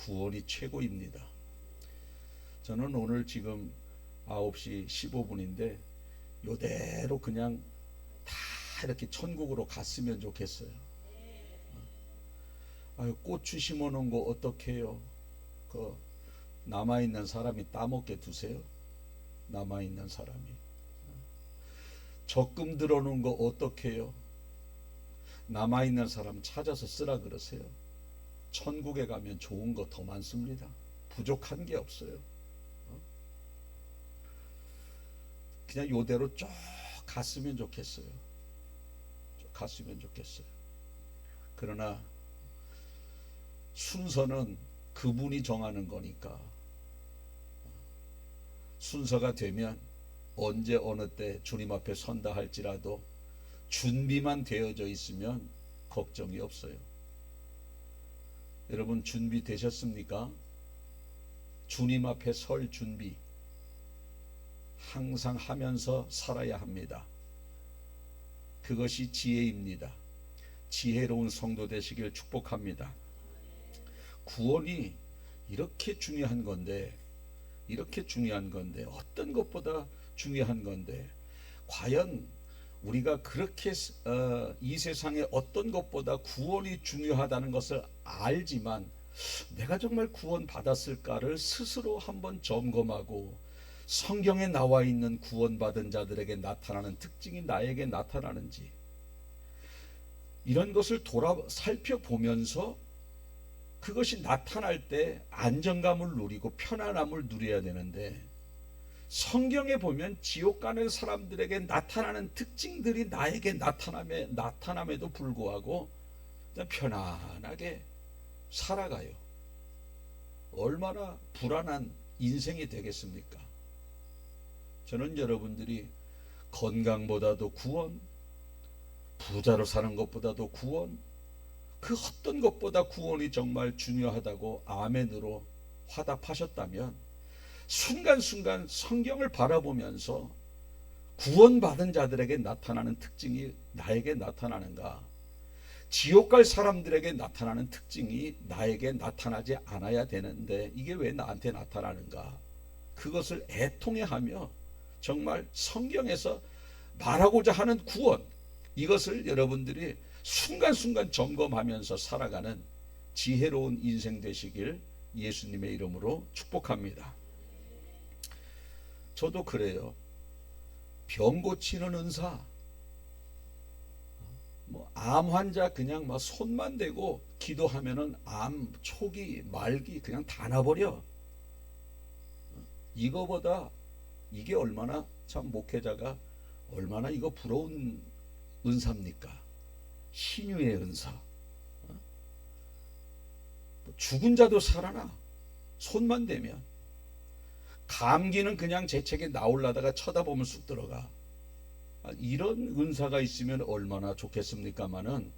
구원이 최고입니다. 저는 오늘 지금 9시 15분인데 요대로 그냥 다 이렇게 천국으로 갔으면 좋겠어요. 아유, 고추 심어 놓은 거 어떡해요? 그 남아있는 사람이 따먹게 두세요. 남아있는 사람이. 적금 들어놓은 거 어떡해요? 남아있는 사람 찾아서 쓰라 그러세요. 천국에 가면 좋은 거 더 많습니다. 부족한 게 없어요. 그냥 요대로 쭉 갔으면 좋겠어요. 쭉 갔으면 좋겠어요. 그러나 순서는 그분이 정하는 거니까 순서가 되면 언제 어느 때 주님 앞에 선다 할지라도 준비만 되어져 있으면 걱정이 없어요. 여러분 준비되셨습니까? 주님 앞에 설 준비 항상 하면서 살아야 합니다. 그것이 지혜입니다. 지혜로운 성도 되시길 축복합니다. 구원이 이렇게 중요한 건데 어떤 것보다 중요한 건데 과연 우리가 그렇게 이 세상에 어떤 것보다 구원이 중요하다는 것을 알지만 내가 정말 구원 받았을까를 스스로 한번 점검하고 성경에 나와 있는 구원받은 자들에게 나타나는 특징이 나에게 나타나는지 이런 것을 살펴보면서 그것이 나타날 때 안정감을 누리고 편안함을 누려야 되는데 성경에 보면 지옥 가는 사람들에게 나타나는 특징들이 나에게 나타남에도 불구하고 편안하게 살아가요. 얼마나 불안한 인생이 되겠습니까? 저는 여러분들이 건강보다도 구원, 부자로 사는 것보다도 구원, 그 어떤 것보다 구원이 정말 중요하다고 아멘으로 화답하셨다면 순간순간 성경을 바라보면서 구원받은 자들에게 나타나는 특징이 나에게 나타나는가, 지옥 갈 사람들에게 나타나는 특징이 나에게 나타나지 않아야 되는데 이게 왜 나한테 나타나는가, 그것을 애통해하며 정말 성경에서 말하고자 하는 구원, 이것을 여러분들이 순간순간 점검하면서 살아가는 지혜로운 인생 되시길 예수님의 이름으로 축복합니다. 저도 그래요. 병 고치는 은사, 암 환자 그냥 막 손만 대고 기도하면은 암 초기 말기 그냥 다 나버려. 이거보다 이게 얼마나 참 목회자가 얼마나 이거 부러운 은사입니까? 신유의 은사. 죽은 자도 살아나. 손만 대면. 감기는 그냥 재채기 나오려다가 쳐다보면 쑥 들어가. 이런 은사가 있으면 얼마나 좋겠습니까마는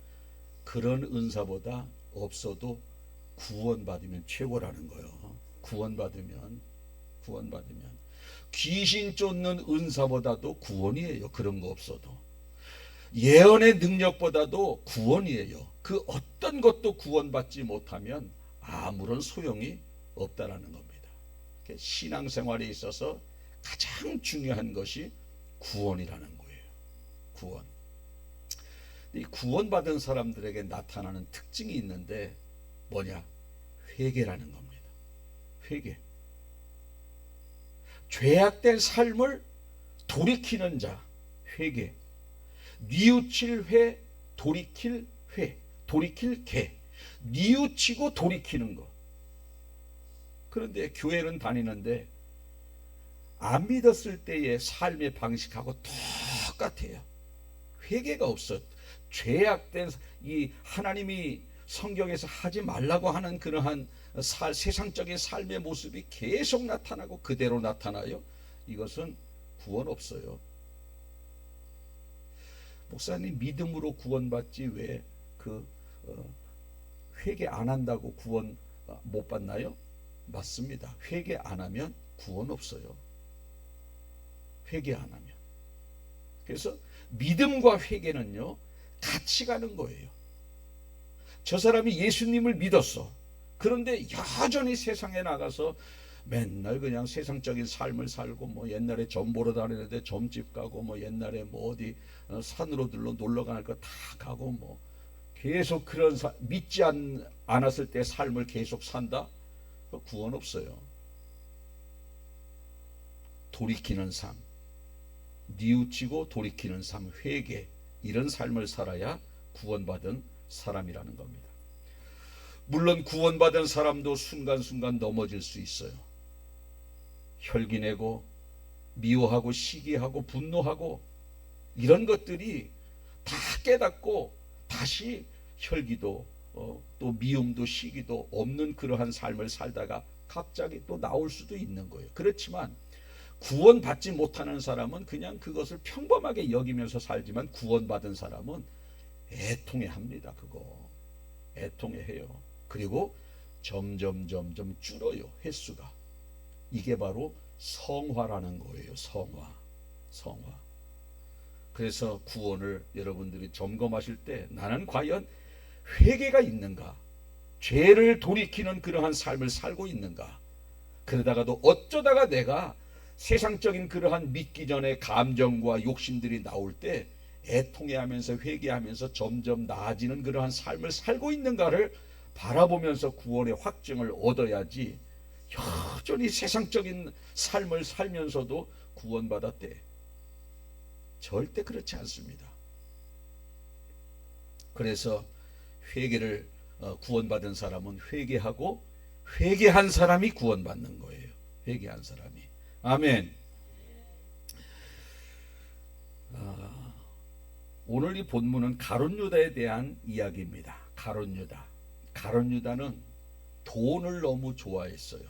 그런 은사보다 없어도 구원받으면 최고라는 거예요. 구원받으면 귀신 쫓는 은사보다도 구원이에요. 그런 거 없어도. 예언의 능력보다도 구원이에요. 그 어떤 것도 구원받지 못하면 아무런 소용이 없다라는 겁니다. 신앙생활에 있어서 가장 중요한 것이 구원이라는 거예요. 구원. 이 구원받은 사람들에게 나타나는 특징이 있는데 뭐냐? 회개라는 겁니다. 회개. 죄악된 삶을 돌이키는 자, 회개. 뉘우칠 회, 돌이킬 회, 돌이킬 개. 뉘우치고 돌이키는 것. 그런데 교회는 다니는데 안 믿었을 때의 삶의 방식하고 똑같아요. 회개가 없어. 죄악된 이 하나님이 성경에서 하지 말라고 하는 그러한 세상적인 삶의 모습이 계속 나타나고 그대로 나타나요. 이것은 구원 없어요. 목사님 믿음으로 구원받지 왜 회개 안 한다고 구원 못 받나요? 맞습니다. 회개 안 하면 구원 없어요. 회개 안 하면. 그래서 믿음과 회개는요 같이 가는 거예요. 저 사람이 예수님을 믿었어. 그런데 여전히 세상에 나가서 맨날 그냥 세상적인 삶을 살고, 뭐 옛날에 점 보러 다니는데 점집 가고, 뭐 옛날에 뭐 어디 산으로 들러 놀러 가는 거 다 가고, 뭐 계속 그런 믿지 않았을 때 삶을 계속 산다? 구원 없어요. 돌이키는 삶, 뉘우치고 돌이키는 삶, 회개, 이런 삶을 살아야 구원받은 사람이라는 겁니다. 물론 구원받은 사람도 순간순간 넘어질 수 있어요. 혈기내고 미워하고 시기하고 분노하고 이런 것들이 다 깨닫고 다시 혈기도 또 미움도 시기도 없는 그러한 삶을 살다가 갑자기 또 나올 수도 있는 거예요. 그렇지만 구원받지 못하는 사람은 그냥 그것을 평범하게 여기면서 살지만, 구원받은 사람은 애통해합니다. 그거 애통해해요. 그리고 점점 줄어요, 횟수가. 이게 바로 성화라는 거예요. 성화. 그래서 구원을 여러분들이 점검하실 때, 나는 과연 회개가 있는가, 죄를 돌이키는 그러한 삶을 살고 있는가, 그러다가도 어쩌다가 내가 세상적인 그러한 믿기 전에 감정과 욕심들이 나올 때 애통해하면서 회개하면서 점점 나아지는 그러한 삶을 살고 있는가를 바라보면서 구원의 확증을 얻어야지, 여전히 세상적인 삶을 살면서도 구원받았대, 절대 그렇지 않습니다. 그래서 회개를 구원받은 사람은 회개하고, 회개한 사람이 구원받는 거예요. 회개한 사람이. 아멘. 오늘 이 본문은 가룟 유다에 대한 이야기입니다. 가룟 유다는 돈을 너무 좋아했어요.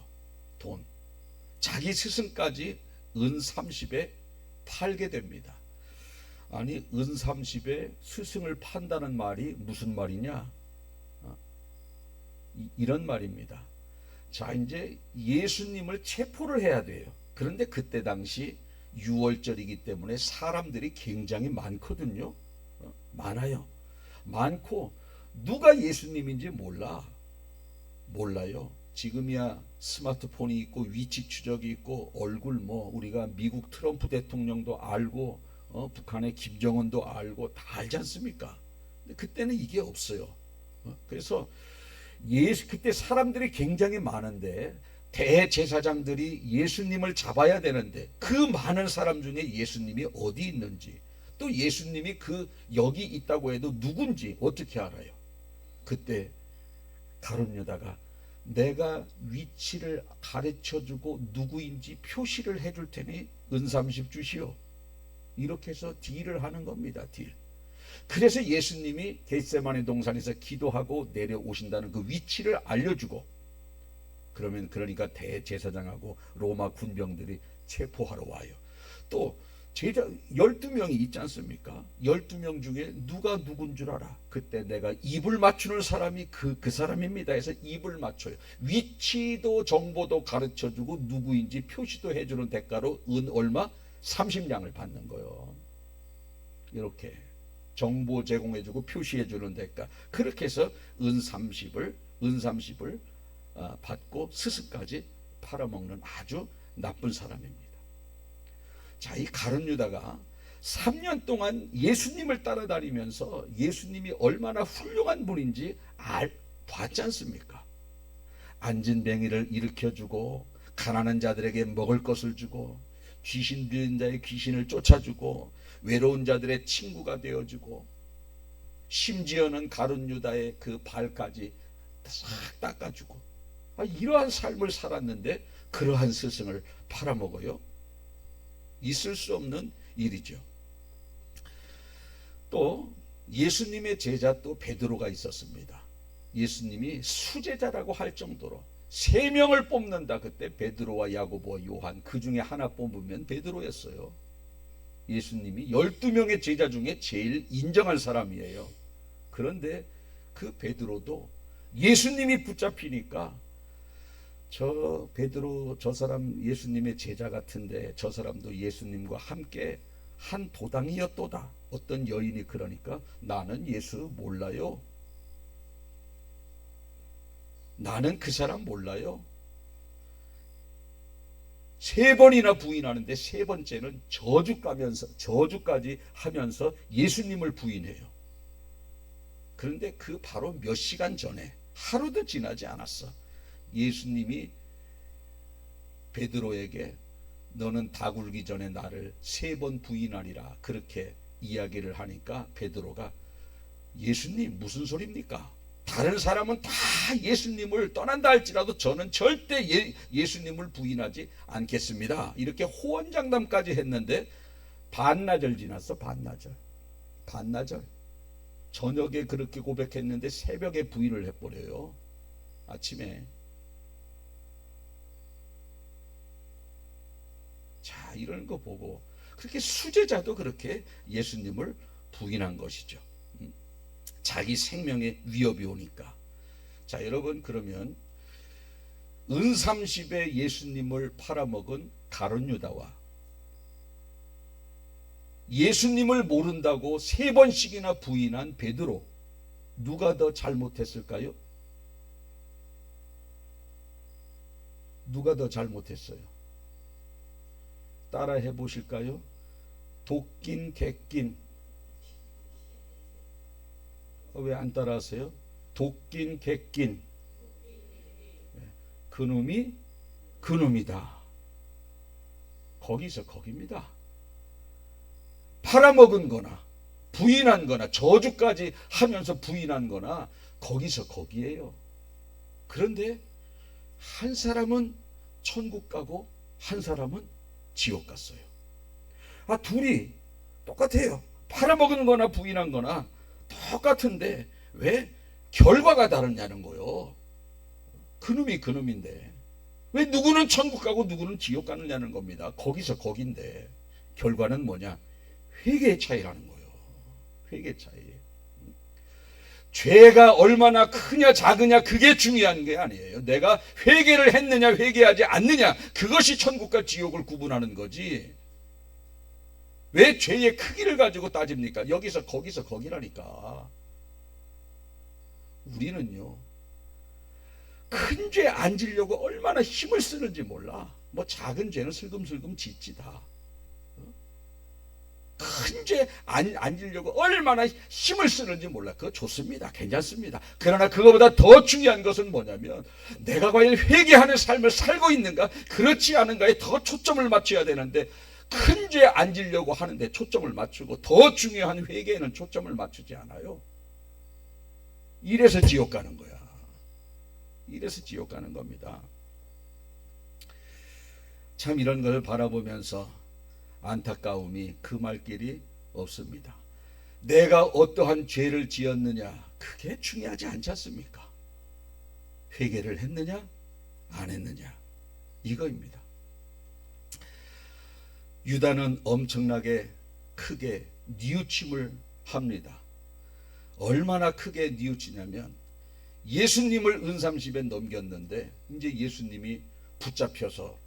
돈. 자기 스승까지 은 30에 팔게 됩니다. 아니, 은 30에 스승을 판다는 말이 무슨 말이냐? 이런 말입니다. 자, 이제 예수님을 체포를 해야 돼요. 그런데 그때 당시 6월절이기 때문에 사람들이 굉장히 많거든요. 많아요. 많고 누가 예수님인지 몰라요. 지금이야 스마트폰이 있고 위치 추적이 있고 얼굴, 뭐 우리가 미국 트럼프 대통령도 알고 북한의 김정은도 알고 다 알지 않습니까? 근데 그때는 이게 없어요. 그래서 그때 사람들이 굉장히 많은데 대제사장들이 예수님을 잡아야 되는데, 그 많은 사람 중에 예수님이 어디 있는지, 또 예수님이 여기 있다고 해도 누군지 어떻게 알아요? 그때 가룟 유다가 내가 위치를 가르쳐주고 누구인지 표시를 해줄 테니 은 30 주시오, 이렇게 해서 딜을 하는 겁니다. 딜. 그래서 예수님이 겟세마네 동산에서 기도하고 내려오신다는 그 위치를 알려주고, 그러니까 대제사장하고 로마 군병들이 체포하러 와요. 또 제자 12명이 있지 않습니까? 12명 중에 누가 누군 줄 알아? 그때 내가 입을 맞추는 사람이 그 사람입니다 해서 입을 맞춰요. 위치도 정보도 가르쳐주고 누구인지 표시도 해주는 대가로 은 얼마? 30냥을 받는 거예요. 이렇게 정보 제공해주고 표시해주는 대가. 그렇게 해서 은 30을 받고 스스까지 팔아먹는 아주 나쁜 사람입니다. 자, 이 가룟 유다가 3년 동안 예수님을 따라다니면서 예수님이 얼마나 훌륭한 분인지 봤지 않습니까? 앉은 뱅이를 일으켜주고, 가난한 자들에게 먹을 것을 주고, 귀신 들린 자의 귀신을 쫓아주고, 외로운 자들의 친구가 되어주고, 심지어는 가룟 유다의 그 발까지 싹 닦아주고, 이러한 삶을 살았는데 그러한 스승을 팔아먹어요? 있을 수 없는 일이죠. 또 예수님의 제자 또 베드로가 있었습니다. 예수님이 수제자라고 할 정도로 3명을 뽑는다. 그때 베드로와 야고보와 요한, 그 중에 하나 뽑으면 베드로였어요. 예수님이 12명의 제자 중에 제일 인정한 사람이에요. 그런데 그 베드로도 예수님이 붙잡히니까, 저 베드로 저 사람 예수님의 제자 같은데 저 사람도 예수님과 함께 한 도당이었도다. 어떤 여인이 그러니까 나는 예수 몰라요. 나는 그 사람 몰라요. 3번이나 부인하는데 3번째는 저주까지 하면서 예수님을 부인해요. 그런데 그 바로 몇 시간 전에, 하루도 지나지 않았어, 예수님이 베드로에게 너는 다 굴기 전에 나를 3번 부인하리라 그렇게 이야기를 하니까 베드로가 예수님 무슨 소리입니까? 다른 사람은 다 예수님을 떠난다 할지라도 저는 절대 예수님을 부인하지 않겠습니다. 이렇게 호언장담까지 했는데 반나절 지났어. 반나절. 저녁에 그렇게 고백했는데 새벽에 부인을 해버려요. 아침에. 자, 이런 거 보고 그렇게 수제자도 그렇게 예수님을 부인한 것이죠. 자기 생명에 위협이 오니까. 자, 여러분, 그러면 은30에 예수님을 팔아먹은 가룟 유다와 예수님을 모른다고 3번씩이나 부인한 베드로, 누가 더 잘못했을까요? 누가 더 잘못했어요? 따라 해보실까요? 도낀 객낀. 왜 안 따라하세요? 도낀 객낀. 그놈이 그놈이다. 거기서 거기입니다. 팔아먹은 거나 부인한 거나 저주까지 하면서 부인한 거나 거기서 거기에요. 그런데 한 사람은 천국 가고 한 사람은 지옥 갔어요. 둘이 똑같아요. 팔아먹은 거나 부인한 거나 똑같은데 왜 결과가 다르냐는 거요. 그놈이 그놈인데 왜 누구는 천국 가고 누구는 지옥 가느냐는 겁니다. 거기서 거긴데 결과는 뭐냐? 회개의 차이라는 거예요. 회개의 차이. 죄가 얼마나 크냐 작으냐 그게 중요한 게 아니에요. 내가 회개를 했느냐 회개하지 않느냐, 그것이 천국과 지옥을 구분하는 거지. 왜 죄의 크기를 가지고 따집니까? 여기서 거기서 거기라니까. 우리는요, 큰 죄 안 지려고 얼마나 힘을 쓰는지 몰라. 뭐 작은 죄는 슬금슬금 짓지 다. 큰 죄 안 지려고 얼마나 힘을 쓰는지 몰라. 그거 좋습니다. 괜찮습니다. 그러나 그거보다 더 중요한 것은 뭐냐면 내가 과연 회개하는 삶을 살고 있는가 그렇지 않은가에 더 초점을 맞춰야 되는데, 큰 죄 안 지려고 하는데 초점을 맞추고 더 중요한 회개에는 초점을 맞추지 않아요. 이래서 지옥 가는 거야. 이래서 지옥 가는 겁니다. 참 이런 걸 바라보면서 안타까움이 금할 길이 없습니다. 내가 어떠한 죄를 지었느냐 그게 중요하지 않지 않습니까? 회개를 했느냐 안 했느냐 이거입니다. 유다는 엄청나게 크게 뉘우침을 합니다. 얼마나 크게 뉘우치냐면 예수님을 은30에 넘겼는데 이제 예수님이 붙잡혀서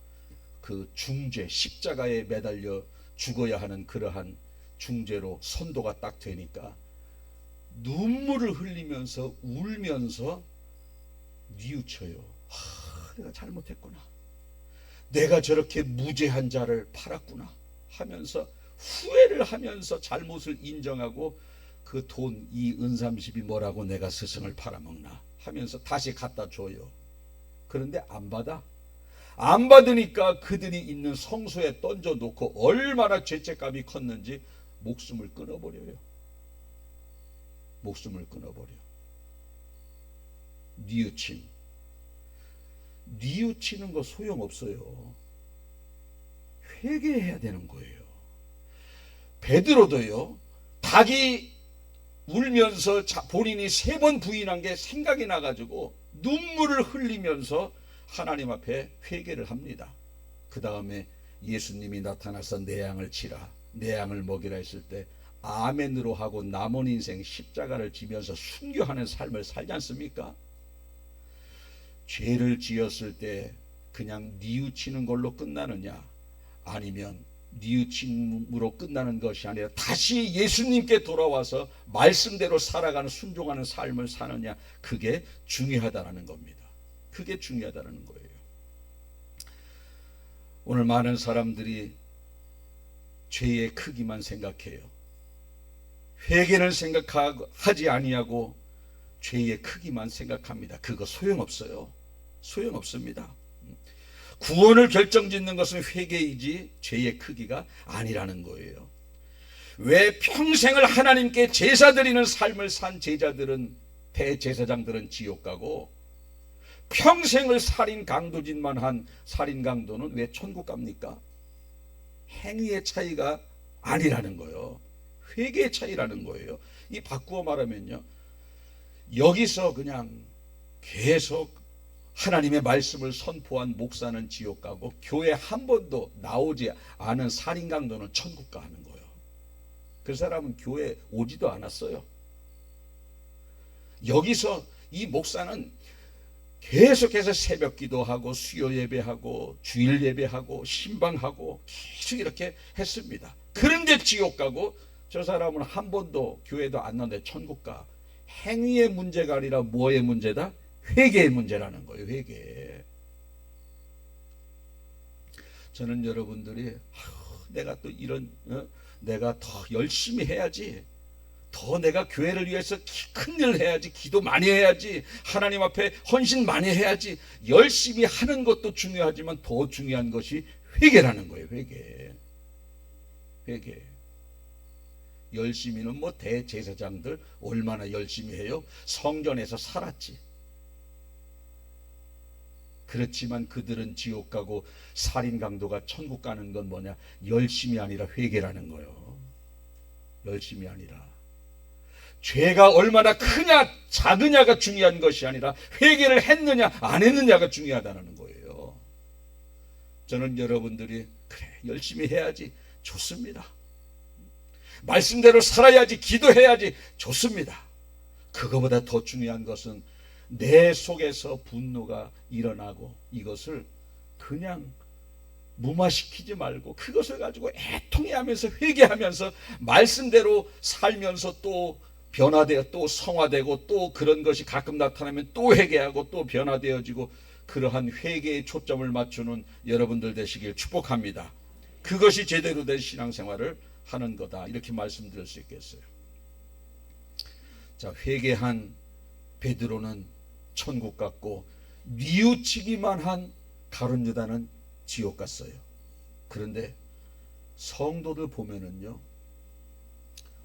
그 중죄, 십자가에 매달려 죽어야 하는 그러한 중죄로 선도가 딱 되니까 눈물을 흘리면서 울면서 뉘우쳐요. 내가 잘못했구나. 내가 저렇게 무죄한 자를 팔았구나 하면서 후회를 하면서 잘못을 인정하고 그 돈, 이 은30이 뭐라고 내가 스승을 팔아먹나 하면서 다시 갖다 줘요. 그런데 안 받아. 안 받으니까 그들이 있는 성소에 던져놓고 얼마나 죄책감이 컸는지 목숨을 끊어버려요. 목숨을 끊어버려. 뉘우침. 뉘우치는 거 소용없어요. 회개해야 되는 거예요. 베드로도요, 닭이 울면서 본인이 3번 부인한 게 생각이 나가지고 눈물을 흘리면서 하나님 앞에 회개를 합니다. 그 다음에 예수님이 나타나서 내 양을 치라, 내 양을 먹이라 했을 때 아멘으로 하고 남은 인생 십자가를 지면서 순교하는 삶을 살지 않습니까? 죄를 지었을 때 그냥 뉘우치는 걸로 끝나느냐, 아니면 뉘우침으로 끝나는 것이 아니라 다시 예수님께 돌아와서 말씀대로 살아가는 순종하는 삶을 사느냐, 그게 중요하다는 겁니다. 그게 중요하다는 거예요. 오늘 많은 사람들이 죄의 크기만 생각해요. 회개는 생각하지 아니하고 죄의 크기만 생각합니다. 그거 소용없어요. 소용없습니다. 구원을 결정짓는 것은 회개이지 죄의 크기가 아니라는 거예요. 왜 평생을 하나님께 제사 드리는 삶을 산 제자들은, 대제사장들은 지옥 가고, 평생을 살인 강도짓만 한 살인 강도는 왜 천국 갑니까? 행위의 차이가 아니라는 거예요. 회개의 차이라는 거예요. 이 바꾸어 말하면요, 여기서 그냥 계속 하나님의 말씀을 선포한 목사는 지옥 가고, 교회 한 번도 나오지 않은 살인 강도는 천국 가는 거예요. 그 사람은 교회 오지도 않았어요. 여기서 이 목사는 계속해서 새벽 기도하고 수요 예배하고 주일 예배하고 신방하고 계속 이렇게 했습니다. 그런데 지옥 가고, 저 사람은 한 번도 교회도 안 나오는데 천국 가. 행위의 문제가 아니라 뭐의 문제다? 회개의 문제라는 거예요. 회개. 저는 여러분들이 내가 또 이런 내가 더 열심히 해야지, 더 내가 교회를 위해서 큰 일을 해야지, 기도 많이 해야지, 하나님 앞에 헌신 많이 해야지, 열심히 하는 것도 중요하지만 더 중요한 것이 회개라는 거예요. 회개. 회개. 열심히는 뭐 대제사장들 얼마나 열심히 해요? 성전에서 살았지. 그렇지만 그들은 지옥 가고 살인 강도가 천국 가는 건 뭐냐? 열심이 아니라 회개라는 거예요. 열심이 아니라. 죄가 얼마나 크냐 작으냐가 중요한 것이 아니라 회개를 했느냐 안 했느냐가 중요하다는 거예요. 저는 여러분들이 그래 열심히 해야지, 좋습니다. 말씀대로 살아야지, 기도해야지, 좋습니다. 그거보다 더 중요한 것은 내 속에서 분노가 일어나고 이것을 그냥 무마시키지 말고 그것을 가지고 애통해하면서 회개하면서 말씀대로 살면서 또 변화되어 또 성화되고, 또 그런 것이 가끔 나타나면 또 회개하고 또 변화되어지고, 그러한 회개에 초점을 맞추는 여러분들 되시길 축복합니다. 그것이 제대로 된 신앙생활을 하는 거다, 이렇게 말씀드릴 수 있겠어요. 자, 회개한 베드로는 천국 갔고 뉘우치기만 한 가룟 유다는 지옥 갔어요. 그런데 성도들 보면은요,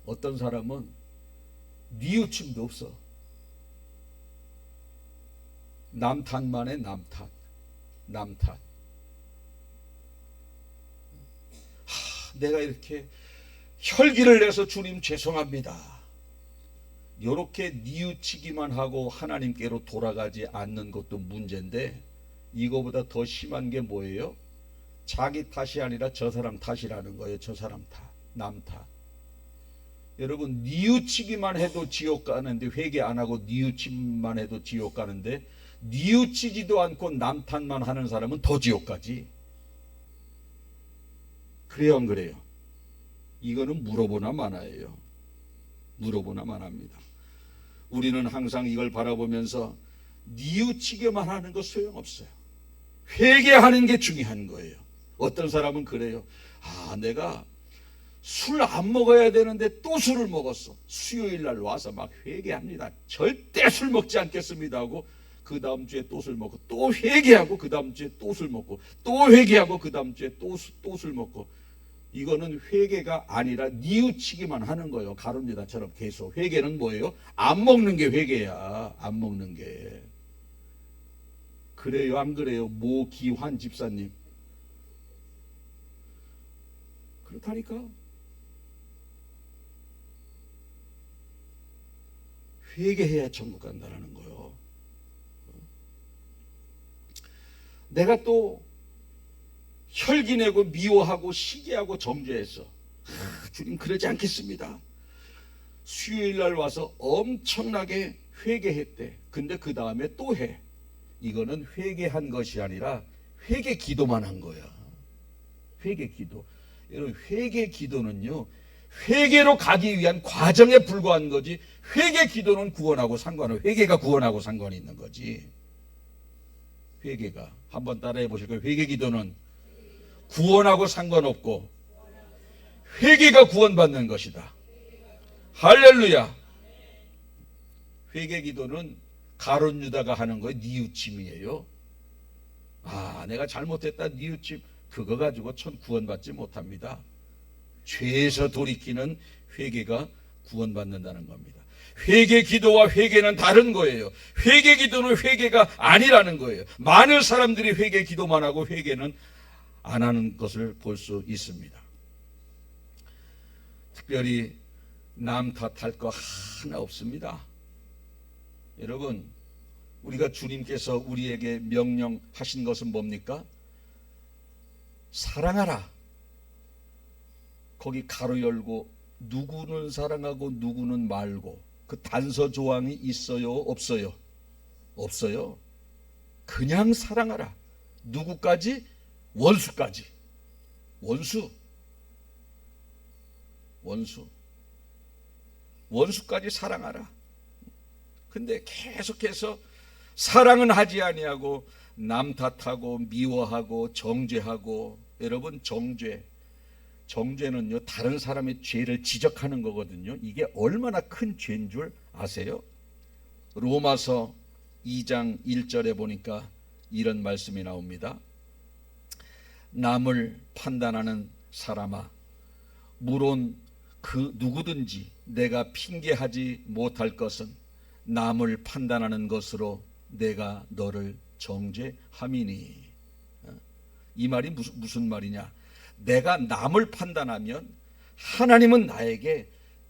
어떤 사람은 뉘우침도 없어. 남 탓만에 남 탓. 내가 이렇게 혈기를 내서 주님 죄송합니다, 이렇게 뉘우치기만 하고 하나님께로 돌아가지 않는 것도 문제인데, 이거보다 더 심한 게 뭐예요? 자기 탓이 아니라 저 사람 탓이라는 거예요. 저 사람 탓, 남 탓. 여러분, 뉘우치기만 해도 지옥 가는데, 회개 안 하고 뉘우치기만 해도 지옥 가는데, 뉘우치지도 않고 남 탓만 하는 사람은 더 지옥 가지. 그래요, 안 그래요? 이거는 물어보나 마나예요. 물어보나 마나입니다. 우리는 항상 이걸 바라보면서 뉘우치기만 하는 거 소용없어요. 회개하는 게 중요한 거예요. 어떤 사람은 그래요. 내가 술 안 먹어야 되는데 또 술을 먹었어. 수요일 날 와서 막 회개합니다. 절대 술 먹지 않겠습니다 하고, 그 다음 주에 또 술 먹고, 또 회개하고, 그 다음 주에 또 술 먹고, 또 회개하고, 그 다음 주에 또 술 먹고. 이거는 회개가 아니라 뉘우치기만 하는 거예요. 가룟 유다처럼 계속. 회개는 뭐예요? 안 먹는 게 회개야. 안 먹는 게. 그래요, 안 그래요? 모기환 집사님. 그렇다니까. 회개해야 천국 간다는 거예요. 내가 또 혈기내고 미워하고 시기하고 정죄했어. 주님 그러지 않겠습니다. 수요일날 와서 엄청나게 회개했대. 근데 그 다음에 또 해. 이거는 회개한 것이 아니라 회개 기도만 한 거야. 회개 기도. 여러분, 회개 기도는요, 회개로 가기 위한 과정에 불과한 거지, 회개 기도는 구원하고 상관은, 회개가 구원하고 상관이 있는 거지. 회개가. 한번 따라해 보실까요? 회개 기도는 구원하고 상관없고 회개가 구원받는 것이다. 할렐루야. 회개 기도는 가룟 유다가 하는 거에 뉘우침이에요. 아, 내가 잘못했다 뉘우침, 그거 가지고 전 구원받지 못합니다. 죄에서 돌이키는 회개가 구원받는다는 겁니다. 회개 기도와 회개는 다른 거예요. 회개 기도는 회개가 아니라는 거예요. 많은 사람들이 회개 기도만 하고 회개는 안 하는 것을 볼 수 있습니다. 특별히 남 탓할 거 하나 없습니다. 여러분, 우리가 주님께서 우리에게 명령하신 것은 뭡니까? 사랑하라. 거기 가로 열고 누구는 사랑하고 누구는 말고, 그 단서 조항이 있어요? 없어요? 없어요. 그냥 사랑하라. 누구까지? 원수까지. 원수까지 사랑하라. 근데 계속해서 사랑은 하지 아니하고 남 탓하고 미워하고 정죄하고. 여러분, 정죄는요, 다른 사람의 죄를 지적하는 거거든요. 이게 얼마나 큰 죄인 줄 아세요? 로마서 2장 1절에 보니까 이런 말씀이 나옵니다. 남을 판단하는 사람아, 물론 그 누구든지 내가 핑계하지 못할 것은 남을 판단하는 것으로 내가 너를 정죄함이니. 이 말이 무슨 말이냐? 내가 남을 판단하면 하나님은 나에게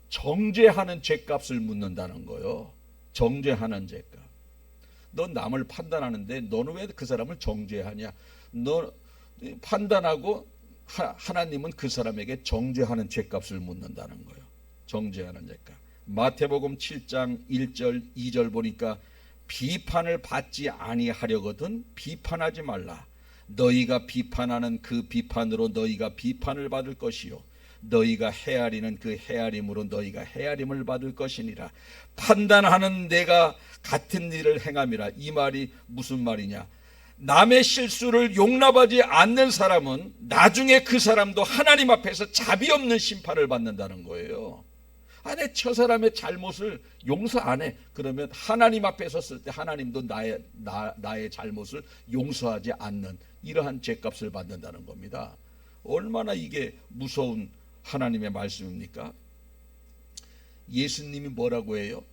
정죄하는 죄값을 묻는다는 거예요. 정죄하는 죄값. 넌 남을 판단하는데 너는 왜 그 사람을 정죄하냐? 너 판단하고 하나님은 그 사람에게 정죄하는 죄값을 묻는다는 거예요. 정죄하는 죄값. 마태복음 7장 1절 2절 보니까 비판을 받지 아니하려거든 비판하지 말라. 너희가 비판하는 그 비판으로 너희가 비판을 받을 것이요 너희가 헤아리는 그 헤아림으로 너희가 헤아림을 받을 것이니라. 판단하는 내가 같은 일을 행함이라. 이 말이 무슨 말이냐? 남의 실수를 용납하지 않는 사람은 나중에 그 사람도 하나님 앞에서 자비 없는 심판을 받는다는 거예요. 아니, 저 사람의 잘못을 용서 안 해. 그러면 하나님 앞에 섰을 때 하나님도 나의 잘못을 용서하지 않는 이러한 죄값을 받는다는 겁니다. 얼마나 이게 무서운 하나님의 말씀입니까? 예수님이 뭐라고 해요?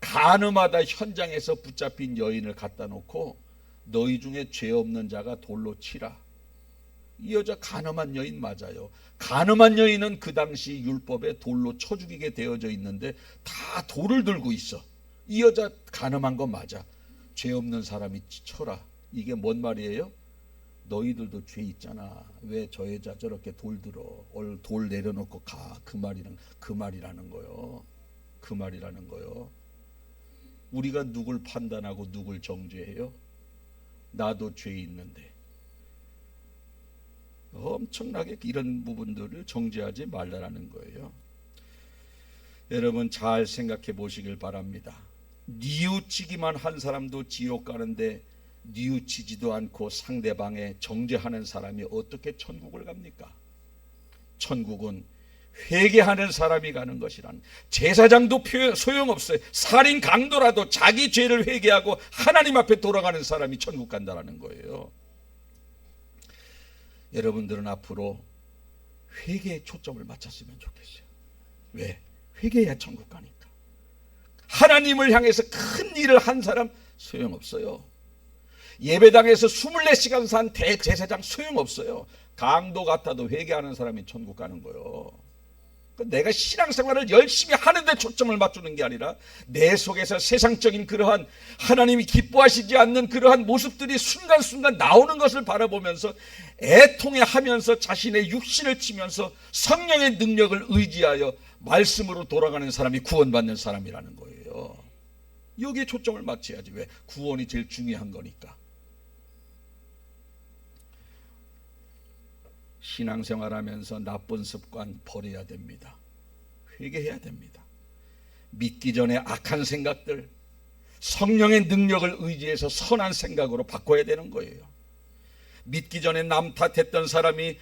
간음하다 현장에서 붙잡힌 여인을 갖다 놓고 너희 중에 죄 없는 자가 돌로 치라. 이 여자 간음한 여인 맞아요. 간음한 여인은 그 당시 율법에 돌로 쳐 죽이게 되어져 있는데 다 돌을 들고 있어. 이 여자 간음한 거 맞아. 죄 없는 사람이 쳐라. 이게 뭔 말이에요? 너희들도 죄 있잖아. 왜 저 여자 저렇게 돌 들어? 돌 내려놓고 가. 그 말이라는 거요. 그 말이라는 거요. 우리가 누굴 판단하고 누굴 정죄해요? 나도 죄 있는데. 엄청나게 이런 부분들을 정죄하지 말라는 거예요. 여러분, 잘 생각해 보시길 바랍니다. 뉘우치기만 한 사람도 지옥 가는데 뉘우치지도 않고 상대방에 정죄하는 사람이 어떻게 천국을 갑니까? 천국은 회개하는 사람이 가는 것이란. 제사장도 소용없어요. 살인 강도라도 자기 죄를 회개하고 하나님 앞에 돌아가는 사람이 천국 간다는 거예요. 여러분들은 앞으로 회개에 초점을 맞췄으면 좋겠어요. 왜? 회개해야 천국 가니까. 하나님을 향해서 큰 일을 한 사람 소용없어요. 예배당에서 24시간 산 대제사장 소용없어요. 강도 같아도 회개하는 사람이 천국 가는 거예요. 내가 신앙생활을 열심히 하는데 초점을 맞추는 게 아니라 내 속에서 세상적인 그러한 하나님이 기뻐하시지 않는 그러한 모습들이 순간순간 나오는 것을 바라보면서 애통해하면서 자신의 육신을 치면서 성령의 능력을 의지하여 말씀으로 돌아가는 사람이 구원받는 사람이라는 거예요. 여기에 초점을 맞춰야지. 왜? 구원이 제일 중요한 거니까. 신앙생활하면서 나쁜 습관 버려야 됩니다. 회개해야 됩니다. 믿기 전에 악한 생각들, 성령의 능력을 의지해서 선한 생각으로 바꿔야 되는 거예요. 믿기 전에 남 탓했던 사람이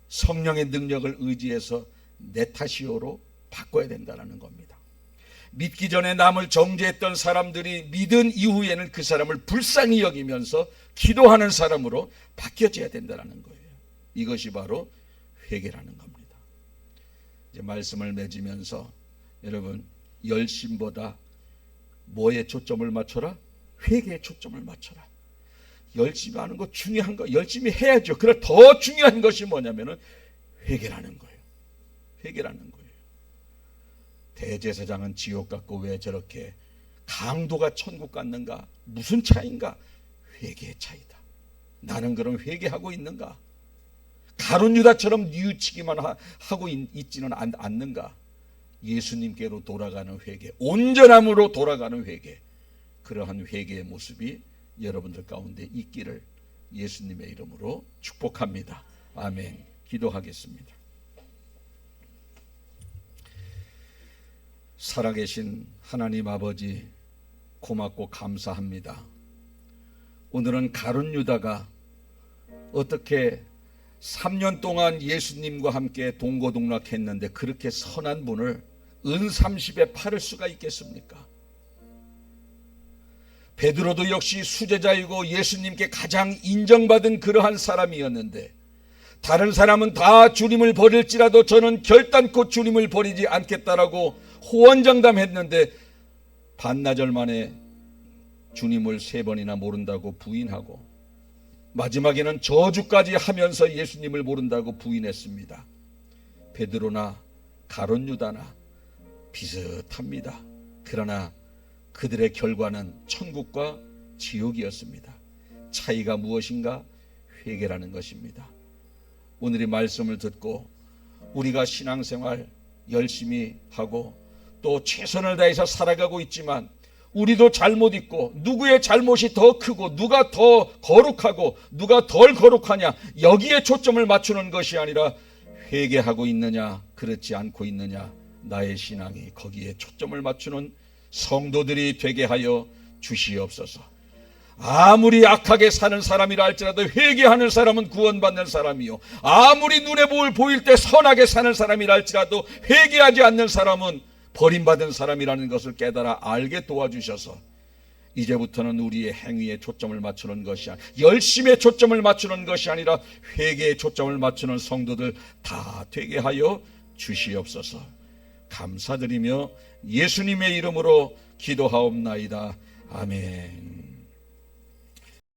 성령의 능력을 의지해서 내 탓이요로 바꿔야 된다는 겁니다. 믿기 전에 남을 정죄했던 사람들이 믿은 이후에는 그 사람을 불쌍히 여기면서 기도하는 사람으로 바뀌어져야 된다는 거예요. 이것이 바로 회개라는 겁니다. 이제 말씀을 맺으면서 여러분, 열심보다 뭐에 초점을 맞춰라? 회개에 초점을 맞춰라. 열심히 하는 거 중요한 거 열심히 해야죠. 그러나 더 중요한 것이 뭐냐면은 회개라는 거예요. 회개라는 거예요. 대제사장은 지옥 같고 왜 저렇게 강도가 천국 갔는가? 무슨 차이인가? 회개의 차이다. 나는 그럼 회개하고 있는가? 가룟 유다처럼 뉘우치기만 하고 있지는 않는가? 예수님께로 돌아가는 회개, 온전함으로 돌아가는 회개, 그러한 회개의 모습이 여러분들 가운데 있기를 예수님의 이름으로 축복합니다. 아멘. 기도하겠습니다. 살아계신 하나님 아버지, 고맙고 감사합니다. 오늘은 가룟 유다가 어떻게 3년 동안 예수님과 함께 동고동락했는데 그렇게 선한 분을 은 30에 팔을 수가 있겠습니까? 베드로도 역시 수제자이고 예수님께 가장 인정받은 그러한 사람이었는데 다른 사람은 다 주님을 버릴지라도 저는 결단코 주님을 버리지 않겠다라고 호언장담했는데 반나절 만에 주님을 3번이나 모른다고 부인하고 마지막에는 저주까지 하면서 예수님을 모른다고 부인했습니다. 베드로나 가룟 유다나 비슷합니다. 그러나 그들의 결과는 천국과 지옥이었습니다. 차이가 무엇인가? 회개라는 것입니다. 오늘 이 말씀을 듣고 우리가 신앙생활 열심히 하고 또 최선을 다해서 살아가고 있지만 우리도 잘못 있고 누구의 잘못이 더 크고 누가 더 거룩하고 누가 덜 거룩하냐 여기에 초점을 맞추는 것이 아니라 회개하고 있느냐 그렇지 않고 있느냐 나의 신앙이 거기에 초점을 맞추는 성도들이 되게 하여 주시옵소서. 아무리 악하게 사는 사람이라 할지라도 회개하는 사람은 구원받는 사람이요 아무리 눈에 보일 때 선하게 사는 사람이라 할지라도 회개하지 않는 사람은 버림받은 사람이라는 것을 깨달아 알게 도와주셔서 이제부터는 우리의 행위에 초점을 맞추는 것이 아니라 열심에 초점을 맞추는 것이 아니라 회개에 초점을 맞추는 성도들 다 되게 하여 주시옵소서. 감사드리며 예수님의 이름으로 기도하옵나이다. 아멘.